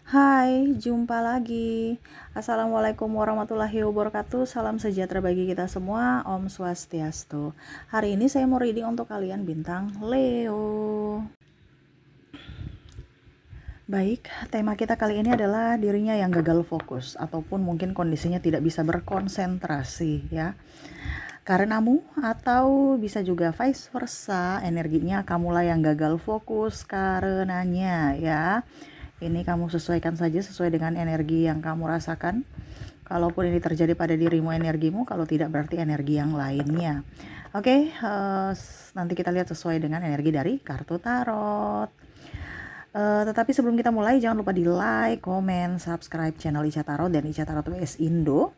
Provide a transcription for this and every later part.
Hai, jumpa lagi. Assalamualaikum warahmatullahi wabarakatuh. Salam sejahtera bagi kita semua. Om Swastiastu. Hari ini saya mau reading untuk kalian bintang Leo. Baik, tema kita kali ini adalah dirinya yang gagal fokus ataupun mungkin kondisinya tidak bisa berkonsentrasi ya. Karenamu atau bisa juga vice versa, energinya kamulah yang gagal fokus karenanya ya. Ini kamu sesuaikan saja sesuai dengan energi yang kamu rasakan. Kalaupun ini terjadi pada dirimu energimu, kalau tidak berarti energi yang lainnya. Oke, nanti kita lihat sesuai dengan energi dari kartu tarot. Tetapi sebelum kita mulai, jangan lupa di like, komen, subscribe channel Ica Tarot dan Ica Tarot WS Indo,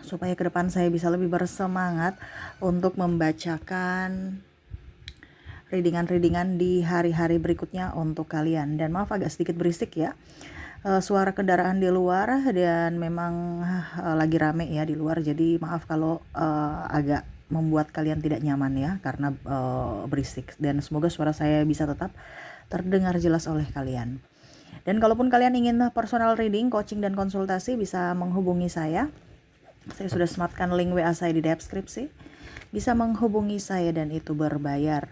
supaya ke depan saya bisa lebih bersemangat untuk membacakan readingan di hari-hari berikutnya untuk kalian. Dan maaf agak sedikit berisik ya, suara kendaraan di luar dan memang lagi rame ya di luar, jadi maaf kalau agak membuat kalian tidak nyaman ya karena berisik, dan semoga suara saya bisa tetap terdengar jelas oleh kalian. Dan kalaupun kalian ingin personal reading, coaching dan konsultasi, bisa menghubungi saya sudah sematkan link WA saya di deskripsi. Bisa menghubungi saya dan itu berbayar.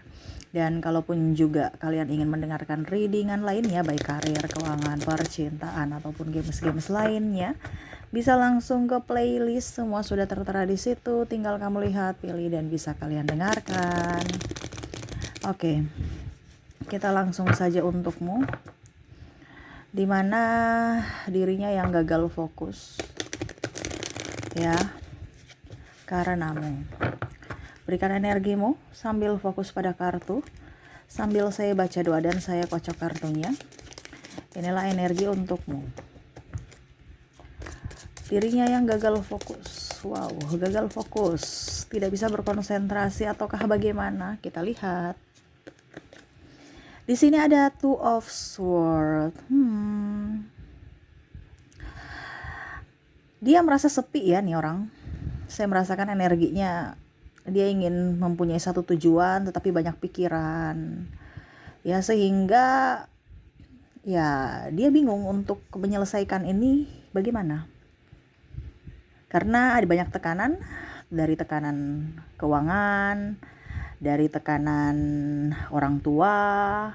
Dan kalaupun juga kalian ingin mendengarkan readingan lainnya, baik karir, keuangan, percintaan, ataupun games-games lainnya, bisa langsung ke playlist, semua sudah tertera di situ. Tinggal kamu lihat, pilih, dan bisa kalian dengarkan. Oke, kita langsung saja untukmu. Dimana dirinya yang gagal fokus, ya, karenamu. Berikan energimu sambil fokus pada kartu, sambil saya baca doa dan saya kocok kartunya. Inilah energi untukmu. Dirinya yang gagal fokus. Wow, gagal fokus, tidak bisa berkonsentrasi ataukah bagaimana? Kita lihat. Di sini ada Two of Swords. Dia merasa sepi ya nih orang. Saya merasakan energinya, dia ingin mempunyai satu tujuan tetapi banyak pikiran ya, sehingga ya dia bingung untuk menyelesaikan ini bagaimana, karena ada banyak tekanan, dari tekanan keuangan, dari tekanan orang tua,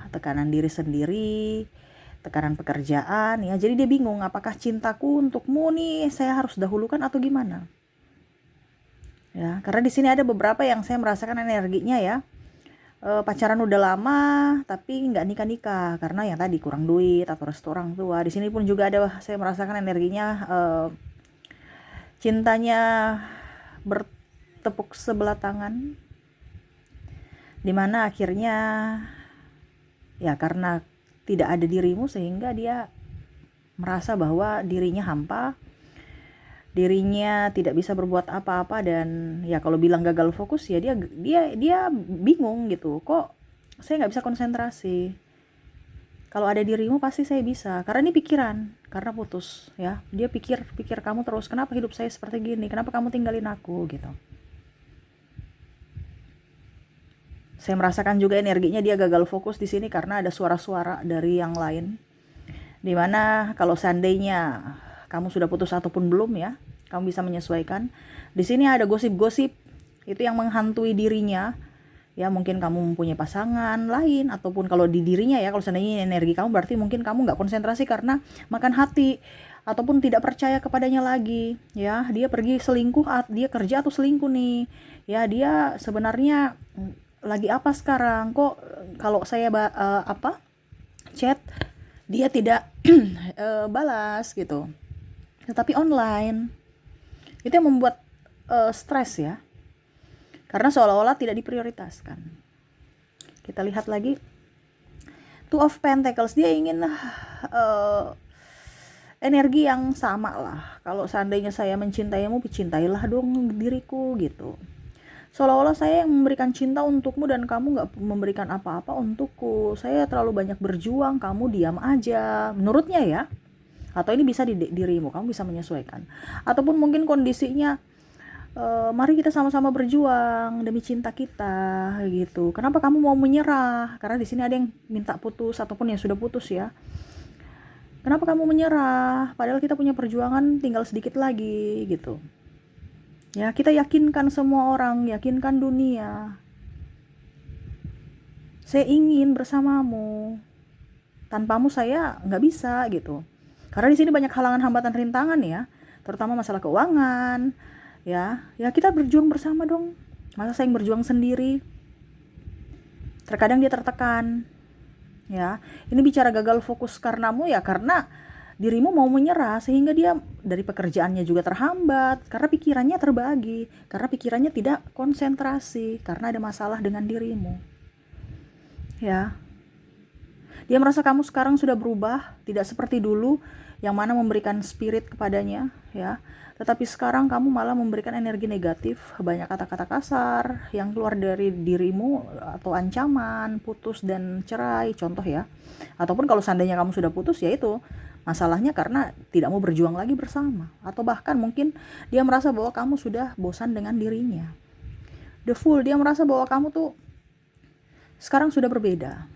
tekanan diri sendiri, tekanan pekerjaan ya. Jadi dia bingung, apakah cintaku untukmu nih saya harus dahulukan atau gimana ya, karena di sini ada beberapa yang saya merasakan energinya ya, pacaran udah lama tapi nggak nikah karena yang tadi kurang duit atau restu orang tua. Di sini pun juga ada, saya merasakan energinya cintanya bertepuk sebelah tangan, dimana akhirnya ya karena tidak ada dirimu sehingga dia merasa bahwa dirinya hampa, dirinya tidak bisa berbuat apa-apa, dan ya kalau bilang gagal fokus ya dia bingung gitu, kok saya nggak bisa konsentrasi, kalau ada dirimu pasti saya bisa, karena ini pikiran, karena putus ya, dia pikir kamu terus, kenapa hidup saya seperti gini, kenapa kamu tinggalin aku gitu. Saya merasakan juga energinya dia gagal fokus di sini karena ada suara-suara dari yang lain, dimana kalau seandainya kamu sudah putus ataupun belum ya, kamu bisa menyesuaikan. Di sini ada gosip-gosip itu yang menghantui dirinya ya, mungkin kamu mempunyai pasangan lain, ataupun kalau di dirinya ya, kalau seandainya energi kamu berarti mungkin kamu nggak konsentrasi karena makan hati ataupun tidak percaya kepadanya lagi ya. Dia pergi selingkuh, dia kerja atau selingkuh nih ya, dia sebenarnya lagi apa sekarang, kok kalau saya chat dia tidak balas gitu, tetapi online. Itu yang membuat stres ya, karena seolah-olah tidak diprioritaskan. Kita lihat lagi Two of Pentacles, dia ingin energi yang sama lah. Kalau seandainya saya mencintaimu, cintailah dong diriku gitu. Seolah-olah saya yang memberikan cinta untukmu dan kamu gak memberikan apa-apa untukku. Saya terlalu banyak berjuang, kamu diam aja, menurutnya ya. Atau ini bisa di dirimu, kamu bisa menyesuaikan. Ataupun mungkin kondisinya, mari kita sama-sama berjuang demi cinta kita gitu. Kenapa kamu mau menyerah? Karena di sini ada yang minta putus ataupun yang sudah putus ya. Kenapa kamu menyerah? Padahal kita punya perjuangan tinggal sedikit lagi gitu. Ya, kita yakinkan semua orang, yakinkan dunia. Saya ingin bersamamu. Tanpamu saya nggak bisa gitu. Karena di sini banyak halangan, hambatan, rintangan ya, terutama masalah keuangan. Ya kita berjuang bersama dong. Masa saya yang berjuang sendiri? Terkadang dia tertekan. Ya, ini bicara gagal fokus karenamu ya karena dirimu mau menyerah sehingga dia dari pekerjaannya juga terhambat karena pikirannya terbagi, karena pikirannya tidak konsentrasi karena ada masalah dengan dirimu. Ya. Dia merasa kamu sekarang sudah berubah, tidak seperti dulu yang mana memberikan spirit kepadanya, ya. Tetapi sekarang kamu malah memberikan energi negatif, banyak kata-kata kasar yang keluar dari dirimu atau ancaman, putus dan cerai, contoh ya. Ataupun kalau seandainya kamu sudah putus, ya itu masalahnya karena tidak mau berjuang lagi bersama. Atau bahkan mungkin dia merasa bahwa kamu sudah bosan dengan dirinya. The Fool, dia merasa bahwa kamu tuh sekarang sudah berbeda.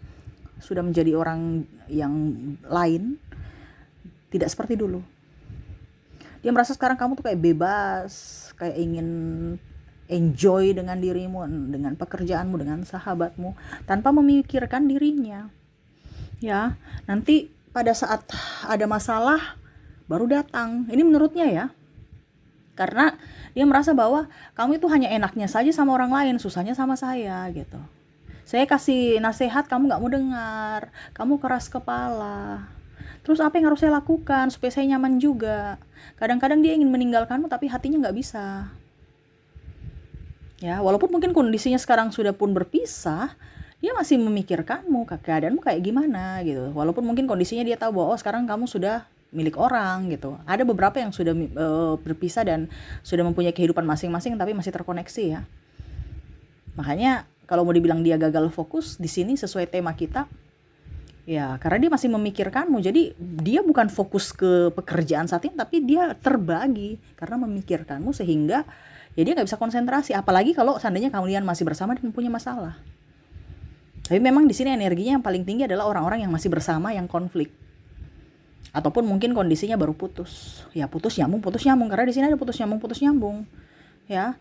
Sudah menjadi orang yang lain, tidak seperti dulu. Dia merasa sekarang kamu tuh kayak bebas, kayak ingin enjoy dengan dirimu, dengan pekerjaanmu, dengan sahabatmu, tanpa memikirkan dirinya. Ya, nanti pada saat ada masalah baru datang. Ini menurutnya ya. Karena dia merasa bahwa kamu itu hanya enaknya saja sama orang lain, susahnya sama saya gitu. Saya kasih nasihat kamu gak mau dengar, kamu keras kepala. Terus apa yang harus saya lakukan supaya saya nyaman juga? Kadang-kadang dia ingin meninggalkanmu tapi hatinya gak bisa. Ya, walaupun mungkin kondisinya sekarang sudah pun berpisah, dia masih memikirkanmu, keadaanmu kayak gimana gitu. Walaupun mungkin kondisinya dia tahu bahwa sekarang kamu sudah milik orang gitu. Ada beberapa yang sudah berpisah dan sudah mempunyai kehidupan masing-masing tapi masih terkoneksi ya. Makanya kalau mau dibilang dia gagal fokus di sini sesuai tema kita, ya karena dia masih memikirkanmu. Jadi dia bukan fokus ke pekerjaan saat ini, tapi dia terbagi karena memikirkanmu sehingga ya dia nggak bisa konsentrasi. Apalagi kalau seandainya kalian masih bersama dan punya masalah. Tapi memang di sini energinya yang paling tinggi adalah orang-orang yang masih bersama yang konflik. Ataupun mungkin kondisinya baru putus. Ya putus nyambung karena di sini ada putus nyambung. Ya.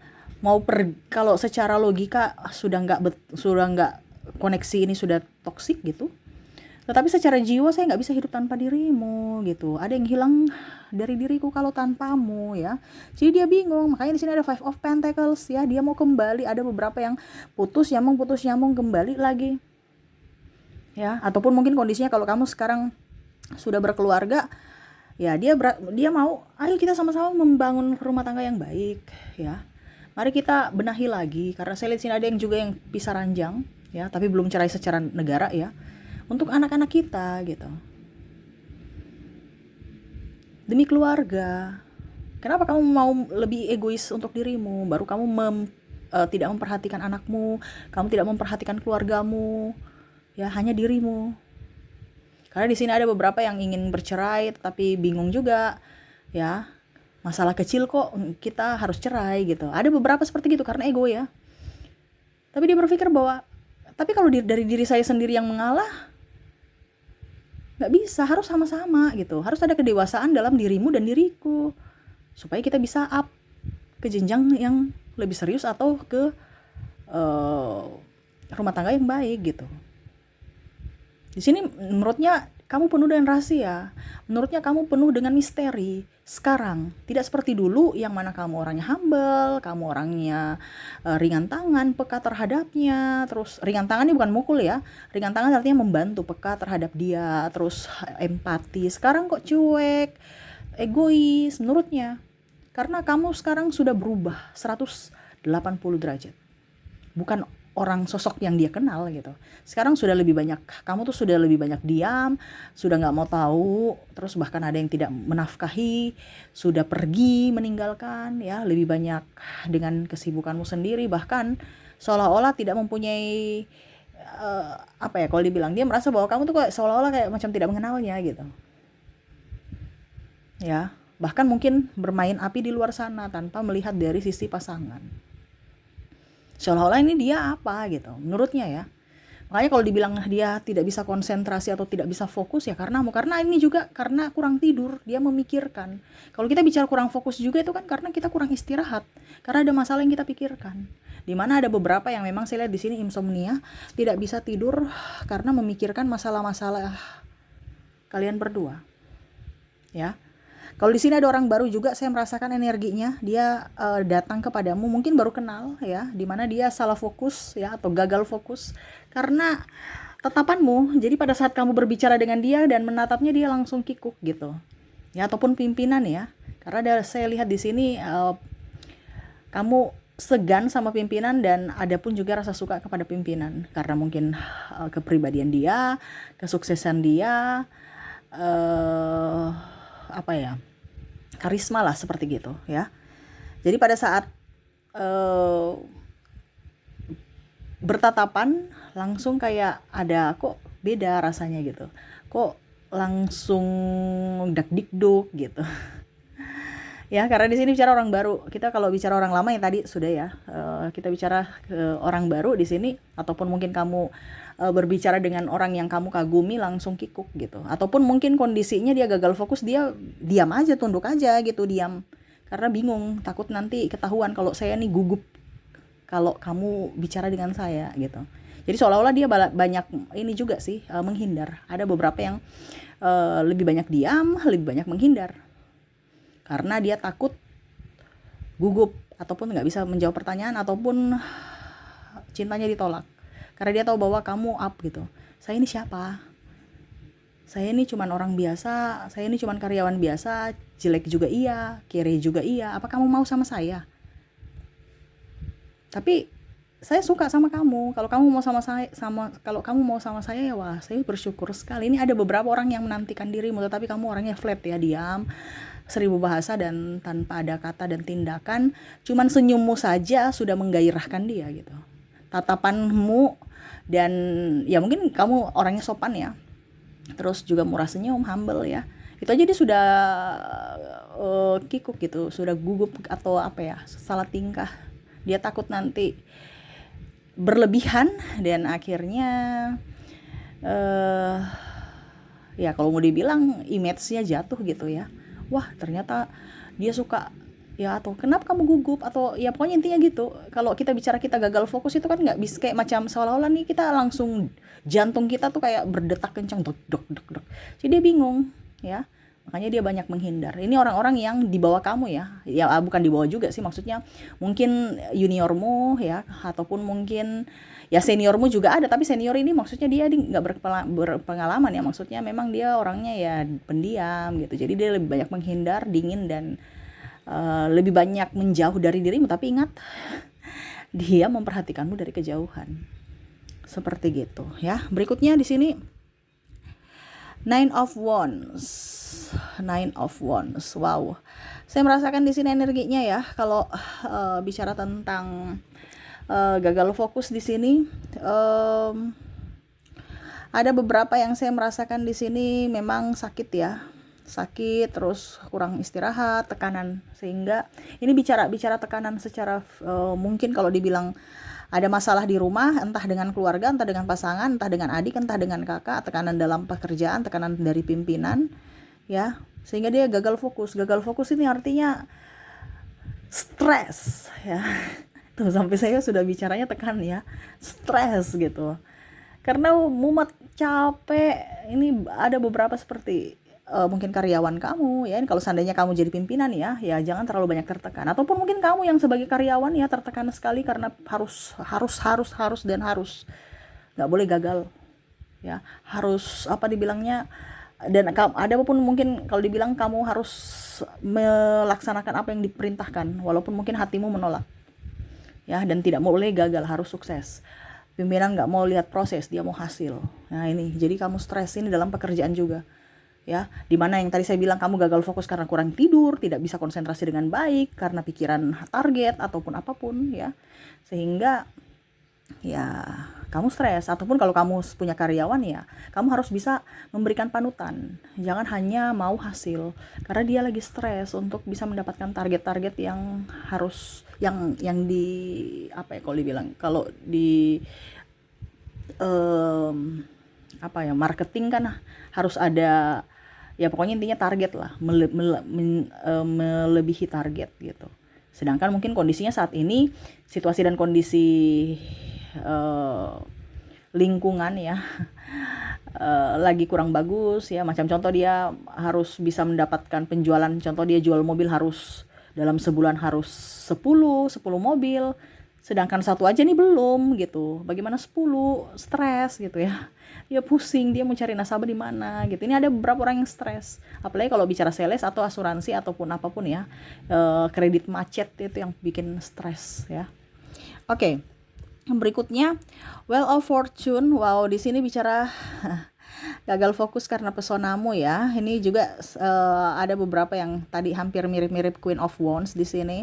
Kalau secara logika sudah nggak koneksi ini sudah toksik gitu, tetapi secara jiwa saya nggak bisa hidup tanpa dirimu gitu. Ada yang hilang dari diriku kalau tanpamu ya. Jadi dia bingung. Makanya di sini ada Five of Pentacles ya. Dia mau kembali. Ada beberapa yang putus nyambung kembali lagi. Ya. Ataupun mungkin kondisinya kalau kamu sekarang sudah berkeluarga, ya dia mau, ayo kita sama-sama membangun rumah tangga yang baik ya. Mari kita benahi lagi, karena saya lihat sini ada yang juga yang pisah ranjang, ya, tapi belum cerai secara negara ya, untuk anak-anak kita gitu. Demi keluarga. Kenapa kamu mau lebih egois untuk dirimu, baru kamu tidak memperhatikan anakmu, kamu tidak memperhatikan keluargamu, ya hanya dirimu. Karena di sini ada beberapa yang ingin bercerai, tapi bingung juga, ya. Masalah kecil kok kita harus cerai gitu. Ada beberapa seperti gitu karena ego ya. Tapi dia berpikir bahwa tapi kalau dari diri saya sendiri yang mengalah, nggak bisa, harus sama-sama gitu. Harus ada kedewasaan dalam dirimu dan diriku supaya kita bisa up ke jenjang yang lebih serius atau ke rumah tangga yang baik gitu. Di sini menurutnya kamu penuh dengan rahasia. Menurutnya kamu penuh dengan misteri. Sekarang tidak seperti dulu yang mana kamu orangnya humble, kamu orangnya ringan tangan, peka terhadapnya. Terus ringan tangan ini bukan mukul ya. Ringan tangan artinya membantu, peka terhadap dia, terus empati. Sekarang kok cuek, egois menurutnya. Karena kamu sekarang sudah berubah 180 derajat. Bukan orang sosok yang dia kenal gitu. Sekarang sudah lebih banyak, kamu tuh sudah lebih banyak diam, sudah gak mau tahu, terus bahkan ada yang tidak menafkahi, sudah pergi meninggalkan ya, lebih banyak dengan kesibukanmu sendiri, bahkan seolah-olah tidak mempunyai kalau dibilang, dia merasa bahwa kamu tuh kayak seolah-olah kayak macam tidak mengenalnya gitu. Ya, bahkan mungkin bermain api di luar sana tanpa melihat dari sisi pasangan. Seolah-olah ini dia apa gitu, menurutnya ya. Makanya kalau dibilang dia tidak bisa konsentrasi atau tidak bisa fokus ya karena ini juga karena kurang tidur, dia memikirkan. Kalau kita bicara kurang fokus juga itu kan karena kita kurang istirahat, karena ada masalah yang kita pikirkan. Dimana ada beberapa yang memang saya lihat di sini insomnia, tidak bisa tidur karena memikirkan masalah-masalah kalian berdua. Ya. Kalau di sini ada orang baru juga, saya merasakan energinya, dia datang kepadamu, mungkin baru kenal ya, dimana dia salah fokus ya atau gagal fokus karena tatapanmu. Jadi pada saat kamu berbicara dengan dia dan menatapnya, dia langsung kikuk gitu. Ya ataupun pimpinan ya. Karena saya lihat di sini kamu segan sama pimpinan dan ada pun juga rasa suka kepada pimpinan karena mungkin kepribadian dia, kesuksesan dia, apa ya, karisma lah seperti gitu ya. Jadi pada saat bertatapan langsung kayak ada kok beda rasanya gitu, kok langsung dak dikduk gitu. Ya karena di sini bicara orang baru, kita kalau bicara orang lama yang tadi sudah ya, kita bicara ke orang baru di sini, ataupun mungkin kamu berbicara dengan orang yang kamu kagumi langsung kikuk gitu, ataupun mungkin kondisinya dia gagal fokus, dia diam aja, tunduk aja gitu, diam karena bingung, takut nanti ketahuan kalau saya nih gugup kalau kamu bicara dengan saya gitu. Jadi seolah-olah dia banyak ini juga sih, menghindar. Ada beberapa yang lebih banyak diam, lebih banyak menghindar karena dia takut gugup ataupun nggak bisa menjawab pertanyaan ataupun cintanya ditolak. Karena dia tahu bahwa kamu up gitu. Saya ini siapa? Saya ini cuman orang biasa, saya ini cuman karyawan biasa, jelek juga iya, kere juga iya. Apa kamu mau sama saya? Tapi saya suka sama kamu. Kalau kamu mau sama saya, kalau kamu mau sama saya ya wah, saya bersyukur sekali. Ini ada beberapa orang yang menantikan dirimu, tetapi kamu orangnya flat ya, diam, 1000 bahasa dan tanpa ada kata dan tindakan. Cuman senyummu saja sudah menggairahkan dia gitu. Tatapanmu dan ya mungkin kamu orangnya sopan ya, terus juga murah senyum, humble ya, itu aja dia sudah kikuk gitu, sudah gugup atau apa ya, salah tingkah, dia takut nanti berlebihan dan akhirnya ya kalau mau dibilang image-nya jatuh gitu ya, wah ternyata dia suka ya, atau kenapa kamu gugup, atau ya pokoknya intinya gitu. Kalau kita bicara kita gagal fokus itu kan nggak bisa kayak macam seolah-olah nih kita langsung jantung kita tuh kayak berdetak kencang, dok dok dok dok. Jadi dia bingung ya, makanya dia banyak menghindar. Ini orang-orang yang di bawah kamu ya bukan di bawah juga sih, maksudnya mungkin juniormu ya, ataupun mungkin ya seniormu juga ada, tapi senior ini maksudnya dia nggak berpengalaman ya, maksudnya memang dia orangnya ya pendiam gitu, jadi dia lebih banyak menghindar, dingin dan lebih banyak menjauh dari dirimu. Tapi ingat, dia memperhatikanmu dari kejauhan. Seperti gitu ya. Berikutnya di sini Nine of Wands. Wow. Saya merasakan di sini energinya ya. Kalau bicara tentang gagal fokus di sini, ada beberapa yang saya merasakan di sini memang sakit ya. Sakit, terus kurang istirahat, tekanan, sehingga ini bicara tekanan secara mungkin kalau dibilang ada masalah di rumah, entah dengan keluarga, entah dengan pasangan, entah dengan adik, entah dengan kakak, tekanan dalam pekerjaan, tekanan dari pimpinan ya, sehingga dia gagal fokus ini artinya stres ya. Tuh sampai saya sudah bicaranya tekan ya, stres gitu karena mumet, capek. Ini ada beberapa seperti mungkin karyawan kamu ya, kalau seandainya kamu jadi pimpinan ya jangan terlalu banyak tertekan, ataupun mungkin kamu yang sebagai karyawan ya tertekan sekali karena harus dan harus, nggak boleh gagal ya, harus apa dibilangnya, dan ada pun mungkin kalau dibilang kamu harus melaksanakan apa yang diperintahkan walaupun mungkin hatimu menolak ya, dan tidak boleh gagal, harus sukses. Pimpinan nggak mau lihat proses, dia mau hasil. Nah ini jadi kamu stres ini dalam pekerjaan juga ya, dimana yang tadi saya bilang kamu gagal fokus karena kurang tidur, tidak bisa konsentrasi dengan baik karena pikiran target ataupun apapun ya, sehingga ya kamu stres. Ataupun kalau kamu punya karyawan ya kamu harus bisa memberikan panutan, jangan hanya mau hasil, karena dia lagi stres untuk bisa mendapatkan target-target yang harus yang di apa ya, kalau dibilang, kalau di em, apa ya, marketing kan harus ada, ya pokoknya intinya target lah, melebihi target gitu. Sedangkan mungkin kondisinya saat ini, situasi dan kondisi eh, lingkungan ya lagi kurang bagus ya. Macam contoh, dia harus bisa mendapatkan penjualan, contoh dia jual mobil harus dalam sebulan harus 10 mobil, sedangkan satu aja nih belum gitu. Bagaimana 10? Stres gitu ya. Dia pusing, dia mau cari nasabah di mana gitu. Ini ada beberapa orang yang stres, apalagi kalau bicara sales atau asuransi ataupun apapun ya. Kredit macet itu yang bikin stres ya. Oke. Berikutnya, Wheel of Fortune. Wow, di sini bicara gagal fokus karena pesonamu ya. Ini juga ada beberapa yang tadi hampir mirip-mirip Queen of Wands di sini.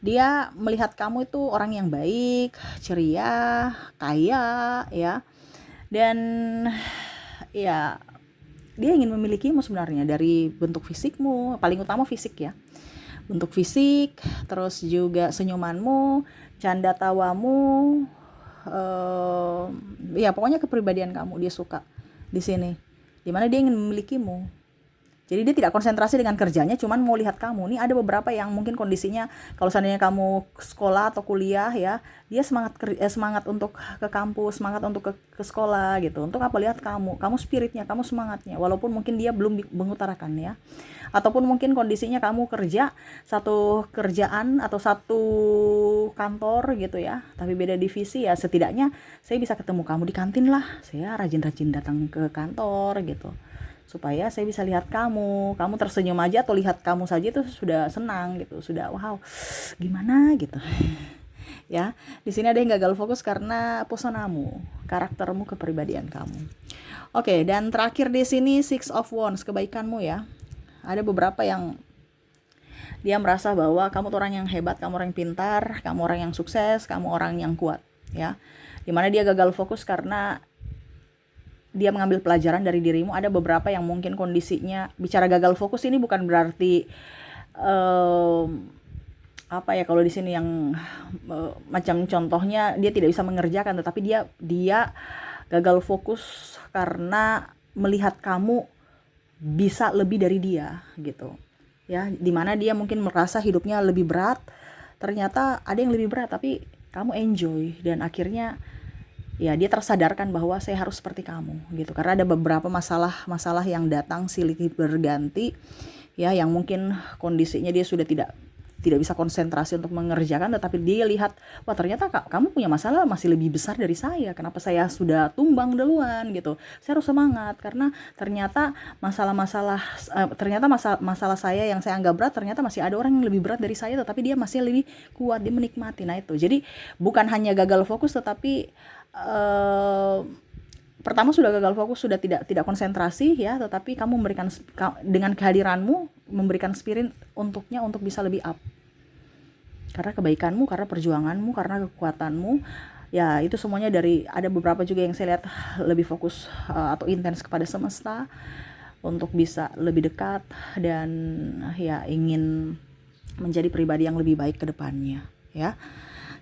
Dia melihat kamu itu orang yang baik, ceria, kaya ya. Dan ya, dia ingin memilikimu sebenarnya dari bentuk fisikmu, paling utama fisik ya. Bentuk fisik, terus juga senyumanmu, canda tawamu, ya pokoknya kepribadian kamu dia suka di sini. Dimana dia ingin memilikimu. Jadi dia tidak konsentrasi dengan kerjanya, cuman mau lihat kamu. Nih ada beberapa yang mungkin kondisinya, kalau seandainya kamu sekolah atau kuliah ya, dia semangat untuk ke kampus, semangat untuk ke sekolah gitu. Untuk apa? Lihat kamu spiritnya, kamu semangatnya. Walaupun mungkin dia belum mengutarakan ya. Ataupun mungkin kondisinya kamu kerja satu kerjaan atau satu kantor gitu ya, tapi beda divisi ya, setidaknya saya bisa ketemu kamu di kantin lah. Saya rajin-rajin datang ke kantor gitu, supaya saya bisa lihat kamu tersenyum aja atau lihat kamu saja itu sudah senang gitu, sudah wow gimana gitu ya. Di sini ada yang gagal fokus karena personamu, karaktermu, kepribadian kamu. Oke, dan terakhir di sini Six of Wands, kebaikanmu ya. Ada beberapa yang dia merasa bahwa kamu tuh orang yang hebat, kamu orang yang pintar, kamu orang yang sukses, kamu orang yang kuat ya. Dimana dia gagal fokus karena dia mengambil pelajaran dari dirimu. Ada beberapa yang mungkin kondisinya, bicara gagal fokus ini bukan berarti apa ya, kalau di sini yang macam contohnya dia tidak bisa mengerjakan, tetapi dia gagal fokus karena melihat kamu bisa lebih dari dia gitu ya. Dimana dia mungkin merasa hidupnya lebih berat, ternyata ada yang lebih berat tapi kamu enjoy, dan akhirnya ya dia tersadarkan bahwa saya harus seperti kamu gitu. Karena ada beberapa masalah yang datang silih berganti ya, yang mungkin kondisinya dia sudah tidak bisa konsentrasi untuk mengerjakan, tetapi dia lihat, wah ternyata kamu punya masalah masih lebih besar dari saya, kenapa saya sudah tumbang duluan gitu. Saya harus semangat karena ternyata masalah saya yang saya anggap berat, ternyata masih ada orang yang lebih berat dari saya, tetapi dia masih lebih kuat, dia menikmati. Nah itu, jadi bukan hanya gagal fokus, tetapi pertama sudah gagal fokus, sudah tidak konsentrasi ya, tetapi kamu memberikan dengan kehadiranmu, memberikan spirit untuknya untuk bisa lebih up. Karena kebaikanmu, karena perjuanganmu, karena kekuatanmu. Ya itu semuanya dari, ada beberapa juga yang saya lihat lebih fokus atau intens kepada semesta untuk bisa lebih dekat dan ya ingin menjadi pribadi yang lebih baik ke depannya ya.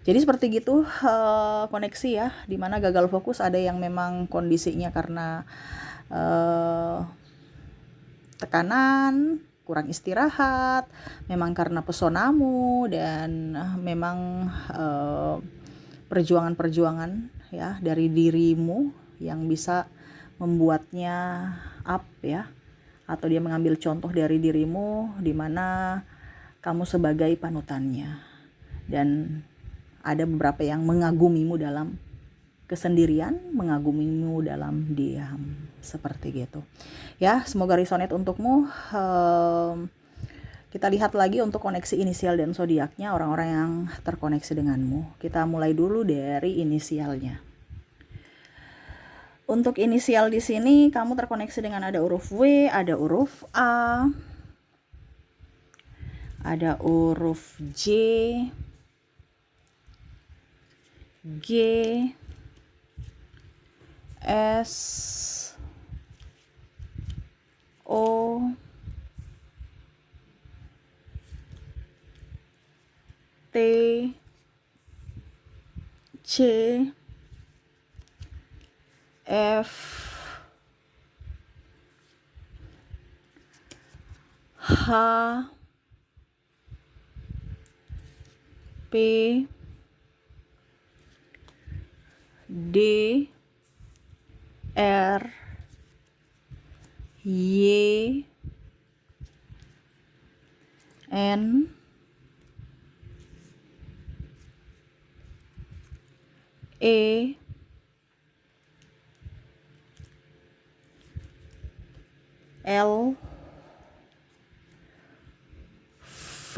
Jadi seperti gitu koneksi ya, dimana gagal fokus ada yang memang kondisinya karena tekanan, kurang istirahat, memang karena pesonamu, dan memang perjuangan-perjuangan ya dari dirimu yang bisa membuatnya up ya, atau dia mengambil contoh dari dirimu di mana kamu sebagai panutannya, dan ada beberapa yang mengagumimu dalam kesendirian, mengagumimu dalam diam, seperti gitu ya. Semoga resonate untukmu. Kita lihat lagi untuk koneksi inisial dan zodiaknya, orang-orang yang terkoneksi denganmu. Kita mulai dulu dari inisialnya. Untuk inisial di sini kamu terkoneksi dengan ada huruf W, ada huruf A, ada huruf J, G, S, O, T, C, P D R Y N E L V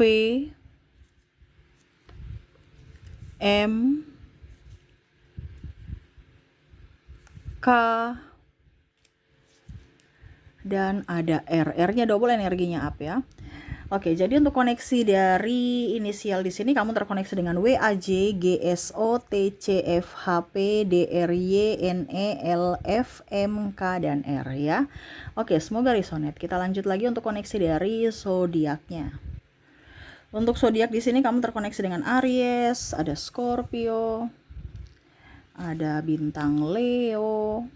M K dan ada R. R-nya double, energinya up ya. Oke, jadi untuk koneksi dari inisial di sini kamu terkoneksi dengan W A J G S O T C F H P D R Y N E L F M K dan R ya. Oke, semoga resonate. Kita lanjut lagi untuk koneksi dari zodiaknya. Untuk zodiak di sini kamu terkoneksi dengan Aries, ada Scorpio, ada bintang Leo,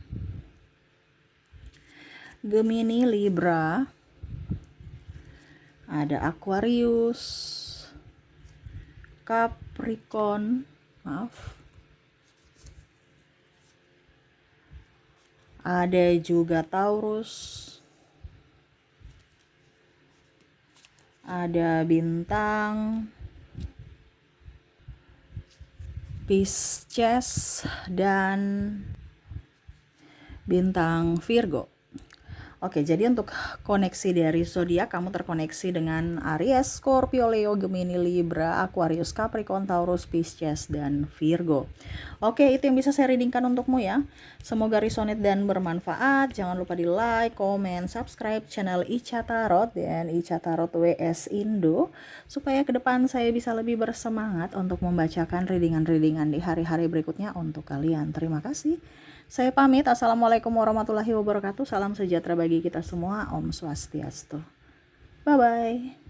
Gemini, Libra, ada Aquarius, Capricorn, ada juga Taurus, ada bintang Pisces dan bintang Virgo. Oke, jadi untuk koneksi dari zodiak kamu terkoneksi dengan Aries, Scorpio, Leo, Gemini, Libra, Aquarius, Capricorn, Taurus, Pisces dan Virgo. Oke, itu yang bisa saya readingkan untukmu ya. Semoga resonate dan bermanfaat. Jangan lupa di like, komen, subscribe channel Ica Tarot dan Ica Tarot WS Indo supaya ke depan saya bisa lebih bersemangat untuk membacakan readingan-readingan di hari-hari berikutnya untuk kalian. Terima kasih. Saya pamit. Assalamualaikum warahmatullahi wabarakatuh. Salam sejahtera bagi kita semua. Om Swastiastu. Bye-bye.